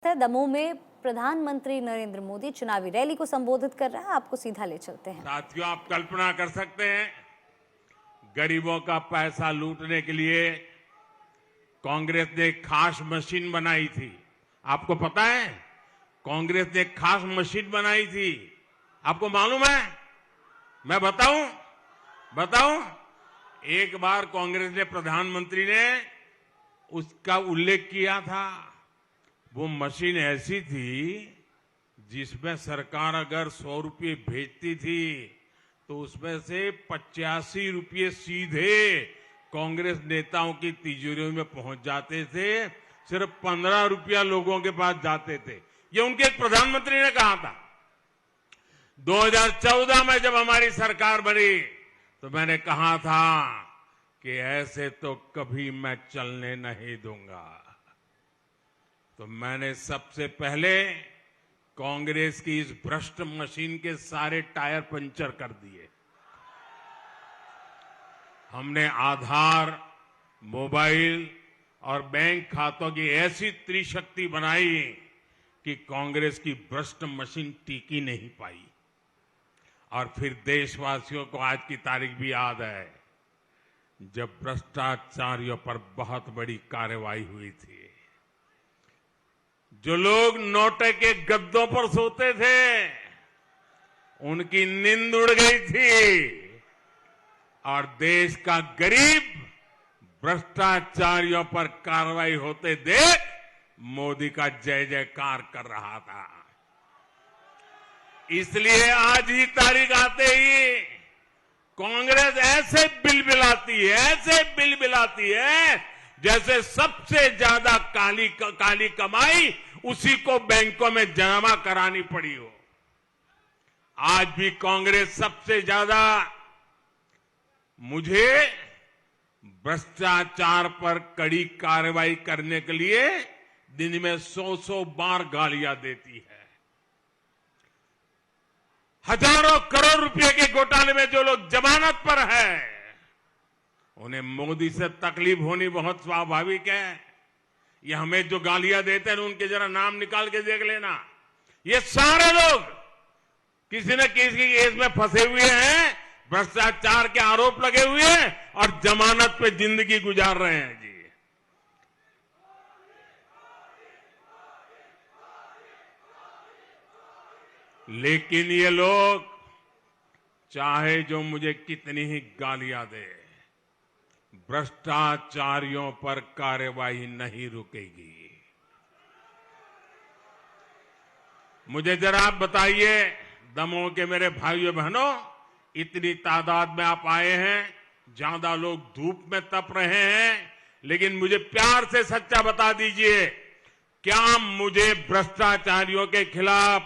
दमोह में प्रधानमंत्री नरेंद्र मोदी चुनावी रैली को संबोधित कर रहा है। आपको सीधा ले चलते हैं। साथियों, आप कल्पना कर सकते हैं, गरीबों का पैसा लूटने के लिए कांग्रेस ने एक खास मशीन बनाई थी। आपको पता है, कांग्रेस ने एक खास मशीन बनाई थी। आपको मालूम है? मैं बताऊं? एक बार कांग्रेस ने, प्रधानमंत्री ने उसका उल्लेख किया था। वो मशीन ऐसी थी जिसमें सरकार अगर 100 रुपये भेजती थी तो उसमें से 85 रुपये सीधे कांग्रेस नेताओं की तिजोरियों में पहुंच जाते थे। सिर्फ 15 रुपया लोगों के पास जाते थे। ये उनके एक प्रधानमंत्री ने कहा था। 2014 में जब हमारी सरकार बनी तो मैंने कहा था कि ऐसे तो कभी मैं चलने नहीं दूंगा। तो मैंने सबसे पहले कांग्रेस की इस भ्रष्ट मशीन के सारे टायर पंचर कर दिए। हमने आधार, मोबाइल और बैंक खातों की ऐसी त्रिशक्ति बनाई कि कांग्रेस की भ्रष्ट मशीन टिकी नहीं पाई। और फिर देशवासियों को आज की तारीख भी याद है जब भ्रष्टाचारियों पर बहुत बड़ी कार्रवाई हुई थी। जो लोग नोटे के गद्दों पर सोते थे उनकी नींद उड़ गई थी और देश का गरीब भ्रष्टाचारियों पर कार्रवाई होते देख मोदी का जय जयकार कर रहा था। इसलिए आज ही तारीख आते ही कांग्रेस ऐसे बिलबिलाती है जैसे सबसे ज्यादा काली कमाई उसी को बैंकों में जमा करानी पड़ी हो। आज भी कांग्रेस सबसे ज्यादा मुझे भ्रष्टाचार पर कड़ी कार्रवाई करने के लिए दिन में 100 बार गालियां देती है। हजारों करोड़ रुपए के घोटाले में जो लोग जमानत पर हैं उन्हें मोदी से तकलीफ होनी बहुत स्वाभाविक है। ये हमें जो गालियां देते हैं उनके जरा नाम निकाल के देख लेना। ये सारे लोग किसी न किसी केस में फंसे हुए हैं, भ्रष्टाचार के आरोप लगे हुए हैं और जमानत पे जिंदगी गुजार रहे हैं जी। लेकिन ये लोग चाहे जो मुझे कितनी ही गालियां दे, भ्रष्टाचारियों पर कार्रवाई नहीं रुकेगी। मुझे जरा आप बताइए, दमोह के मेरे भाइयों बहनों, इतनी तादाद में आप आए हैं, ज्यादा लोग धूप में तप रहे हैं, लेकिन मुझे प्यार से सच्चा बता दीजिए, क्या मुझे भ्रष्टाचारियों के खिलाफ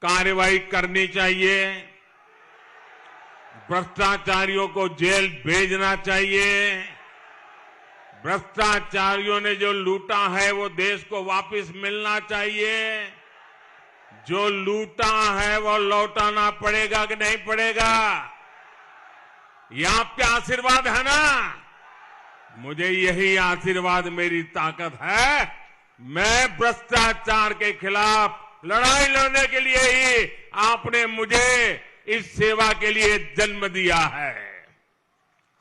कार्रवाई करनी चाहिए? भ्रष्टाचारियों को जेल भेजना चाहिए? भ्रष्टाचारियों ने जो लूटा है वो देश को वापस मिलना चाहिए? जो लूटा है वो लौटाना पड़ेगा कि नहीं पड़ेगा? ये आपके आशीर्वाद है ना? मुझे यही आशीर्वाद मेरी ताकत है। मैं भ्रष्टाचार के खिलाफ लड़ाई लड़ने के लिए ही आपने मुझे इस सेवा के लिए जन्म दिया है।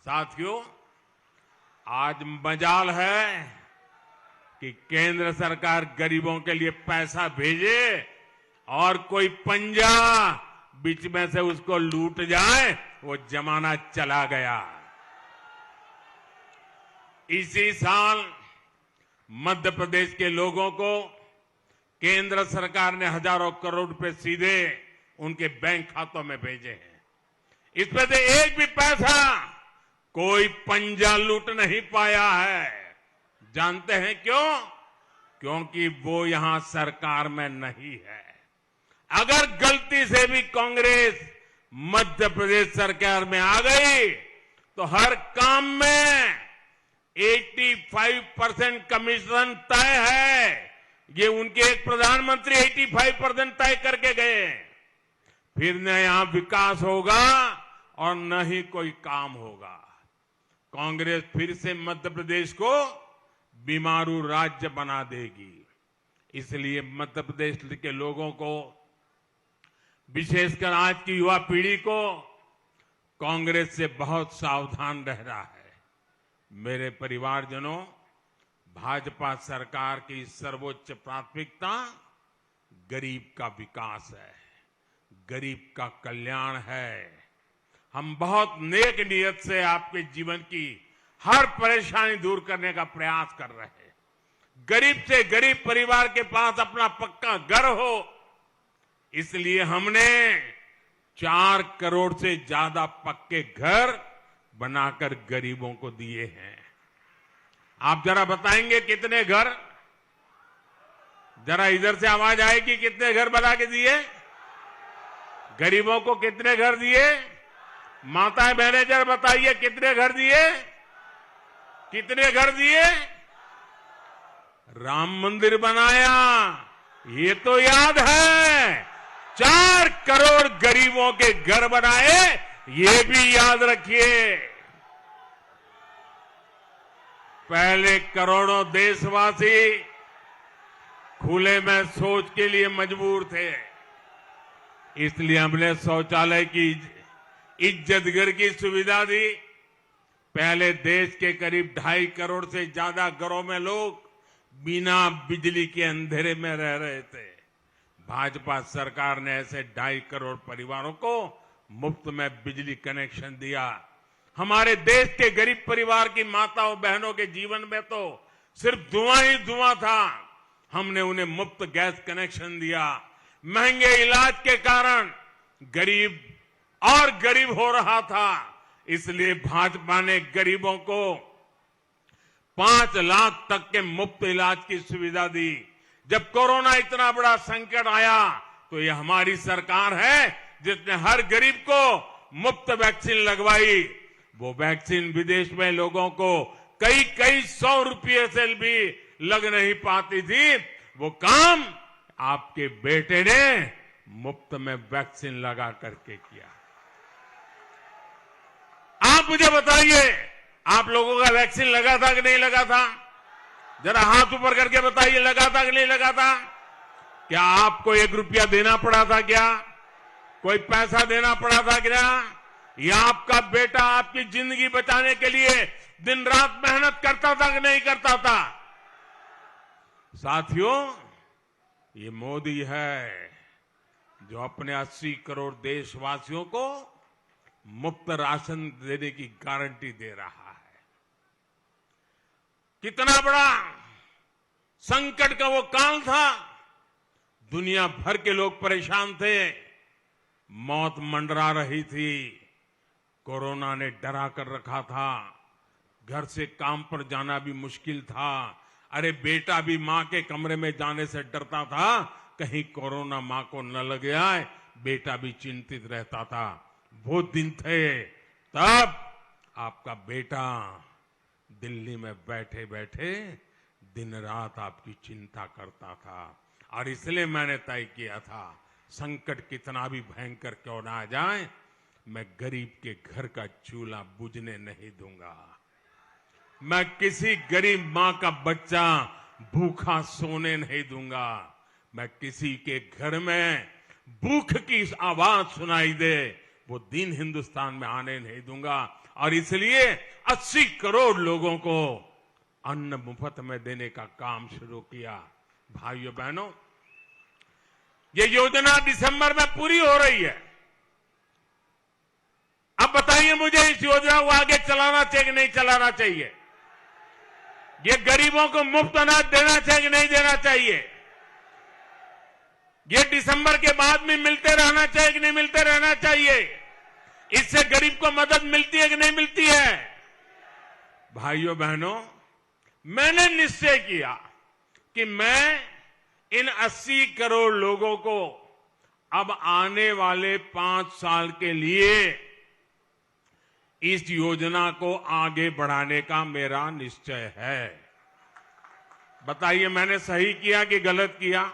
साथियों, आज मजाल है कि केंद्र सरकार गरीबों के लिए पैसा भेजे और कोई पंजा बीच में से उसको लूट जाए। वो जमाना चला गया। इसी साल मध्य प्रदेश के लोगों को केंद्र सरकार ने हजारों करोड़ रुपए सीधे उनके बैंक खातों में भेजे हैं। इसमें से एक भी पैसा कोई पंजा लूट नहीं पाया है। जानते हैं क्यों? क्योंकि वो यहां सरकार में नहीं है। अगर गलती से भी कांग्रेस मध्य प्रदेश सरकार में आ गई तो हर काम में 85% कमीशन तय है। ये उनके एक प्रधानमंत्री 85% तय करके गए। फिर न यहां विकास होगा और न ही कोई काम होगा। कांग्रेस फिर से मध्य प्रदेश को बीमारू राज्य बना देगी। इसलिए मध्य प्रदेश के लोगों को, विशेषकर आज की युवा पीढ़ी को कांग्रेस से बहुत सावधान रहना है। मेरे परिवारजनों, भाजपा सरकार की सर्वोच्च प्राथमिकता गरीब का विकास है, गरीब का कल्याण है। हम बहुत नेक नियत से आपके जीवन की हर परेशानी दूर करने का प्रयास कर रहे हैं। गरीब से गरीब परिवार के पास अपना पक्का घर हो, इसलिए हमने 4 करोड़ से ज्यादा पक्के घर बनाकर गरीबों को दिए हैं। आप जरा बताएंगे कितने घर? जरा इधर से आवाज आएगी, कितने घर बना के दिए? गरीबों को कितने घर दिए? माताएं बहनें जरा बताइए, कितने घर दिए? कितने घर दिए? राम मंदिर बनाया, ये तो याद है। 4 करोड़ गरीबों के घर बनाए, ये भी याद रखिए। पहले करोड़ों देशवासी खुले में शौच के लिए मजबूर थे, इसलिए हमने शौचालय की इज्जतघर की सुविधा दी। पहले देश के करीब 2.5 करोड़ से ज्यादा घरों में लोग बिना बिजली के अंधेरे में रह रहे थे। भाजपा सरकार ने ऐसे 2.5 करोड़ परिवारों को मुफ्त में बिजली कनेक्शन दिया। हमारे देश के गरीब परिवार की माताओं बहनों के जीवन में तो सिर्फ धुआं ही धुआं था। हमने उन्हें मुफ्त गैस कनेक्शन दिया। महंगे इलाज के कारण गरीब और गरीब हो रहा था, इसलिए भाजपा ने गरीबों को 5 लाख तक के मुफ्त इलाज की सुविधा दी। जब कोरोना इतना बड़ा संकट आया तो ये हमारी सरकार है जिसने हर गरीब को मुफ्त वैक्सीन लगवाई। वो वैक्सीन विदेश में लोगों को कई 100 रुपये से भी लग नहीं पाती थी। वो काम आपके बेटे ने मुफ्त में वैक्सीन लगा करके किया। आप मुझे बताइए, आप लोगों का वैक्सीन लगा था कि नहीं लगा था? जरा हाथ ऊपर करके बताइए, लगा था कि नहीं लगा था? क्या आपको 1 रुपया देना पड़ा था? क्या कोई पैसा देना पड़ा था? क्या या आपका बेटा आपकी जिंदगी बचाने के लिए दिन रात मेहनत करता था कि नहीं करता था? साथियों, ये मोदी है जो अपने 80 करोड़ देशवासियों को मुफ्त राशन देने की गारंटी दे रहा है। कितना बड़ा संकट का वो काल था। दुनिया भर के लोग परेशान थे, मौत मंडरा रही थी, कोरोना ने डरा कर रखा था, घर से काम पर जाना भी मुश्किल था। अरे बेटा भी मां के कमरे में जाने से डरता था, कहीं कोरोना मां को न लग जाए, बेटा भी चिंतित रहता था। वो दिन थे, तब आपका बेटा दिल्ली में बैठे बैठे दिन रात आपकी चिंता करता था। और इसलिए मैंने तय किया था, संकट कितना भी भयंकर क्यों ना आ जाए, मैं गरीब के घर का चूल्हा बुझने नहीं दूंगा। मैं किसी गरीब मां का बच्चा भूखा सोने नहीं दूंगा। मैं किसी के घर में भूख की आवाज सुनाई दे, वो दिन हिंदुस्तान में आने नहीं दूंगा। और इसलिए 80 करोड़ लोगों को अन्न मुफ्त में देने का काम शुरू किया। भाइयों बहनों, ये योजना दिसंबर में पूरी हो रही है। अब बताइए मुझे, इस योजना को आगे चलाना चाहिए कि नहीं चलाना चाहिए? ये गरीबों को मुफ्त अनाज देना चाहिए कि नहीं देना चाहिए? ये दिसंबर के बाद में मिलते रहना चाहिए कि नहीं मिलते रहना चाहिए? इससे गरीब को मदद मिलती है कि नहीं मिलती है? भाइयों बहनों, मैंने निश्चय किया कि मैं इन 80 करोड़ लोगों को अब आने वाले 5 साल के लिए इस योजना को आगे बढ़ाने का मेरा निश्चय है। बताइए, मैंने सही किया कि गलत किया?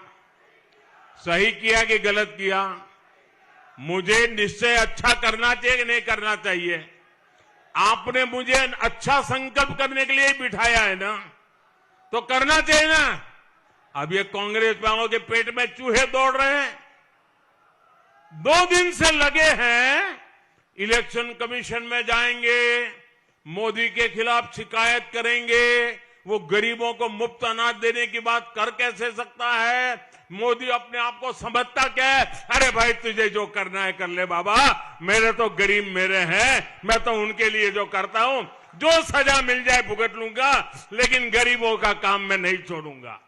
सही किया कि गलत किया? मुझे निश्चय अच्छा करना चाहिए कि नहीं करना चाहिए? आपने मुझे अच्छा संकल्प करने के लिए बिठाया है ना, तो करना चाहिए ना। अब ये कांग्रेस वालों के पेट में चूहे दौड़ रहे हैं। 2 दिन से लगे हैं, इलेक्शन कमीशन में जाएंगे, मोदी के खिलाफ शिकायत करेंगे। वो गरीबों को मुफ्त अनाज देने की बात कर कैसे सकता है? मोदी अपने आप को समझता क्या है? अरे भाई, तुझे जो करना है कर ले बाबा, मेरे तो गरीब मेरे हैं, मैं तो उनके लिए जो करता हूं, जो सजा मिल जाए भुगत लूंगा, लेकिन गरीबों का काम मैं नहीं छोड़ूंगा,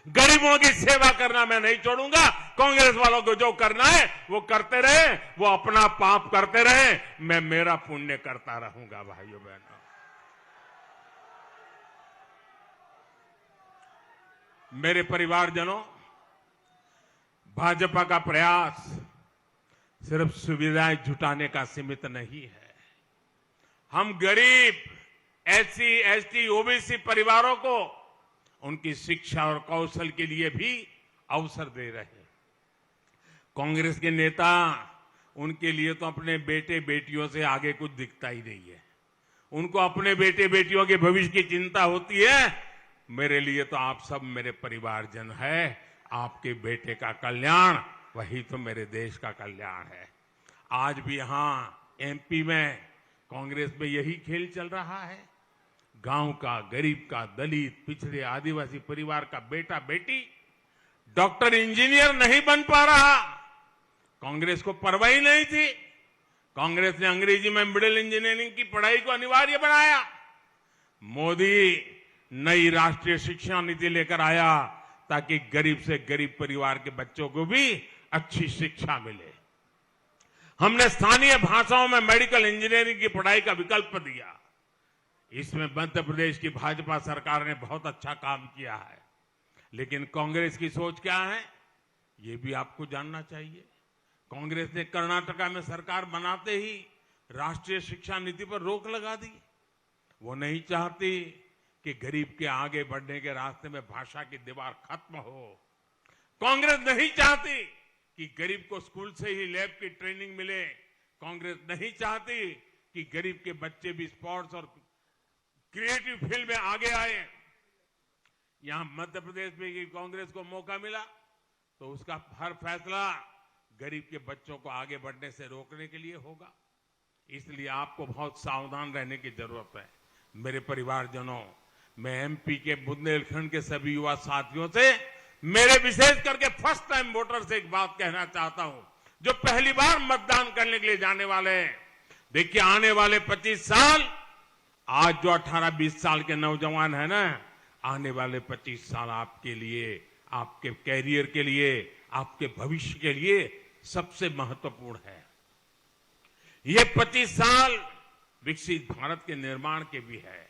गरीबों की सेवा करना मैं नहीं छोड़ूंगा। कांग्रेस वालों को जो करना है वो करते रहे, वो अपना पाप करते रहे, मैं मेरा पुण्य करता रहूंगा। भाइयों बहनों, मेरे परिवारजनों, भाजपा का प्रयास सिर्फ सुविधाएं जुटाने का सीमित नहीं है। हम गरीब, एससी, एसटी, ओबीसी परिवारों को उनकी शिक्षा और कौशल के लिए भी अवसर दे रहे हैं। कांग्रेस के नेता, उनके लिए तो अपने बेटे बेटियों से आगे कुछ दिखता ही नहीं है। उनको अपने बेटे बेटियों के भविष्य की चिंता होती है। मेरे लिए तो आप सब मेरे परिवारजन है। आपके बेटे का कल्याण, वही तो मेरे देश का कल्याण है। आज भी यहां एमपी में कांग्रेस में यही खेल चल रहा है। गांव का, गरीब का, दलित, पिछड़े, आदिवासी परिवार का बेटा बेटी डॉक्टर, इंजीनियर नहीं बन पा रहा। कांग्रेस को परवाह ही नहीं थी। कांग्रेस ने अंग्रेजी में मिडिल इंजीनियरिंग की पढ़ाई को अनिवार्य बनाया। मोदी नई राष्ट्रीय शिक्षा नीति लेकर आया ताकि गरीब से गरीब परिवार के बच्चों को भी अच्छी शिक्षा मिले। हमने स्थानीय भाषाओं में मेडिकल इंजीनियरिंग की पढ़ाई का विकल्प दिया। इसमें मध्य प्रदेश की भाजपा सरकार ने बहुत अच्छा काम किया है। लेकिन कांग्रेस की सोच क्या है, ये भी आपको जानना चाहिए। कांग्रेस ने कर्नाटका में सरकार बनाते ही राष्ट्रीय शिक्षा नीति पर रोक लगा दी। वो नहीं चाहती कि गरीब के आगे बढ़ने के रास्ते में भाषा की दीवार खत्म हो। कांग्रेस नहीं चाहती कि गरीब को स्कूल से ही लैब की ट्रेनिंग मिले। कांग्रेस नहीं चाहती कि गरीब के बच्चे भी स्पोर्ट्स और क्रिएटिव फील्ड में आगे आए। यहां मध्य प्रदेश में कांग्रेस को मौका मिला तो उसका हर फैसला गरीब के बच्चों को आगे बढ़ने से रोकने के लिए होगा। इसलिए आपको बहुत सावधान रहने की जरूरत है। मेरे परिवारजनों, मैं एमपी के बुंदेलखंड के सभी युवा साथियों से, मेरे विशेष करके फर्स्ट टाइम वोटर से एक बात कहना चाहता हूं, जो पहली बार मतदान करने के लिए जाने वाले हैं। देखिए, आने वाले 25 साल, आज जो 18-20 साल के नौजवान है ना, आने वाले 25 साल आपके लिए, आपके कैरियर के लिए, आपके भविष्य के लिए सबसे महत्वपूर्ण है। ये 25 साल विकसित भारत के निर्माण के भी है।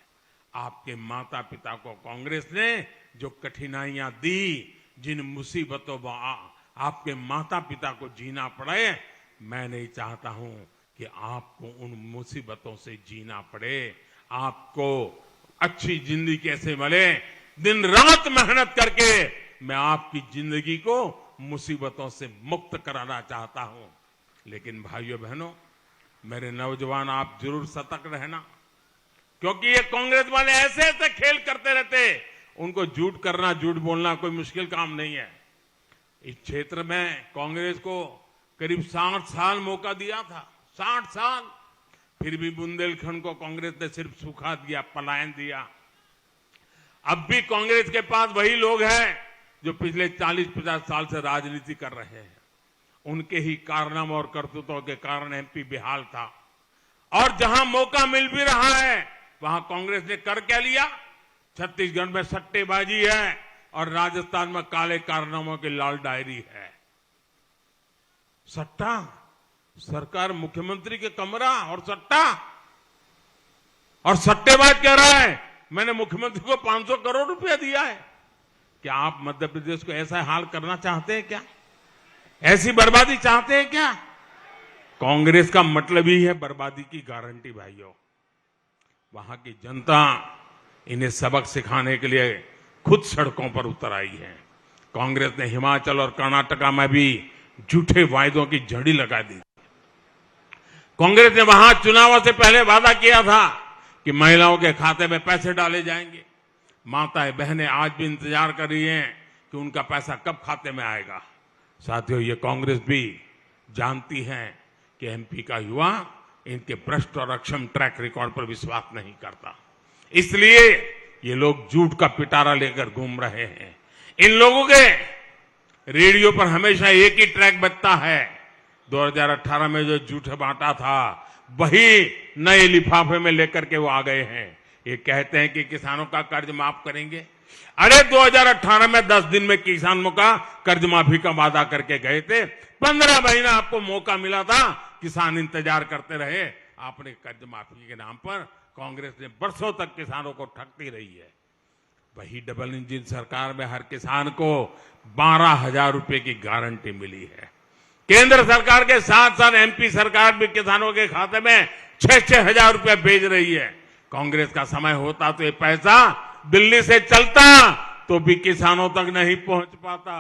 आपके माता पिता को कांग्रेस ने जो कठिनाइयां दी, जिन मुसीबतों में आपके माता पिता को जीना पड़े, मैं नहीं चाहता हूं कि आपको उन मुसीबतों से जीना पड़े। आपको अच्छी जिंदगी कैसे मिले, दिन रात मेहनत करके मैं आपकी जिंदगी को मुसीबतों से मुक्त कराना चाहता हूं। लेकिन भाइयों बहनों, मेरे नौजवान, आप जरूर सतर्क रहना, क्योंकि ये कांग्रेस वाले ऐसे ऐसे खेल करते रहते। उनको झूठ करना, झूठ बोलना कोई मुश्किल काम नहीं है। इस क्षेत्र में कांग्रेस को करीब 60 साल मौका दिया था, 60 साल, फिर भी बुंदेलखंड को कांग्रेस ने सिर्फ सुखा दिया, पलायन दिया। अब भी कांग्रेस के पास वही लोग हैं जो पिछले 40-50 साल से राजनीति कर रहे हैं। उनके ही कारनामों और करतूतों के कारण एमपी बेहाल था। और जहां मौका मिल भी रहा है, वहां कांग्रेस ने कर क्या लिया? छत्तीसगढ़ में सट्टेबाजी है और राजस्थान में काले कारनामों की लाल डायरी है। सट्टा, सरकार मुख्यमंत्री के कमरा और सट्टा, और सट्टेबाज कह रहा है मैंने मुख्यमंत्री को 500 करोड़ रुपया दिया है। क्या आप मध्य प्रदेश को ऐसा हाल करना चाहते हैं क्या? ऐसी बर्बादी चाहते हैं क्या? कांग्रेस का मतलब ही है बर्बादी की गारंटी। भाइयों, वहां की जनता इन्हें सबक सिखाने के लिए खुद सड़कों पर उतर आई है। कांग्रेस ने हिमाचल और कर्नाटका में भी झूठे वायदों की झड़ी लगा दी। कांग्रेस ने वहां चुनावों से पहले वादा किया था कि महिलाओं के खाते में पैसे डाले जाएंगे, माताएं बहनें आज भी इंतजार कर रही हैं कि उनका पैसा कब खाते में आएगा। साथियों, ये कांग्रेस भी जानती है कि एमपी का युवा इनके भ्रष्ट और अक्षम ट्रैक रिकॉर्ड पर विश्वास नहीं करता, इसलिए ये लोग झूठ का पिटारा लेकर घूम रहे हैं। इन लोगों के रेडियो पर हमेशा एक ही ट्रैक बजता है। 2018 में जो झूठ बांटा था वही नए लिफाफे में लेकर के वो आ गए हैं। ये कहते हैं कि किसानों का कर्ज माफ करेंगे। अरे 2018 में 10 दिन में किसानों का कर्ज माफी का वादा करके गए थे। 15 महीना आपको मौका मिला था, किसान इंतजार करते रहे। आपने कर्ज माफी के नाम पर कांग्रेस ने बरसों तक किसानों को ठगती रही है। वही डबल इंजन सरकार में हर किसान को 12,000 रुपए की गारंटी मिली है। केंद्र सरकार के साथ साथ एमपी सरकार भी किसानों के खाते में 6-6 हजार रुपए भेज रही है। कांग्रेस का समय होता तो ये पैसा दिल्ली से चलता तो भी किसानों तक नहीं पहुंच पाता।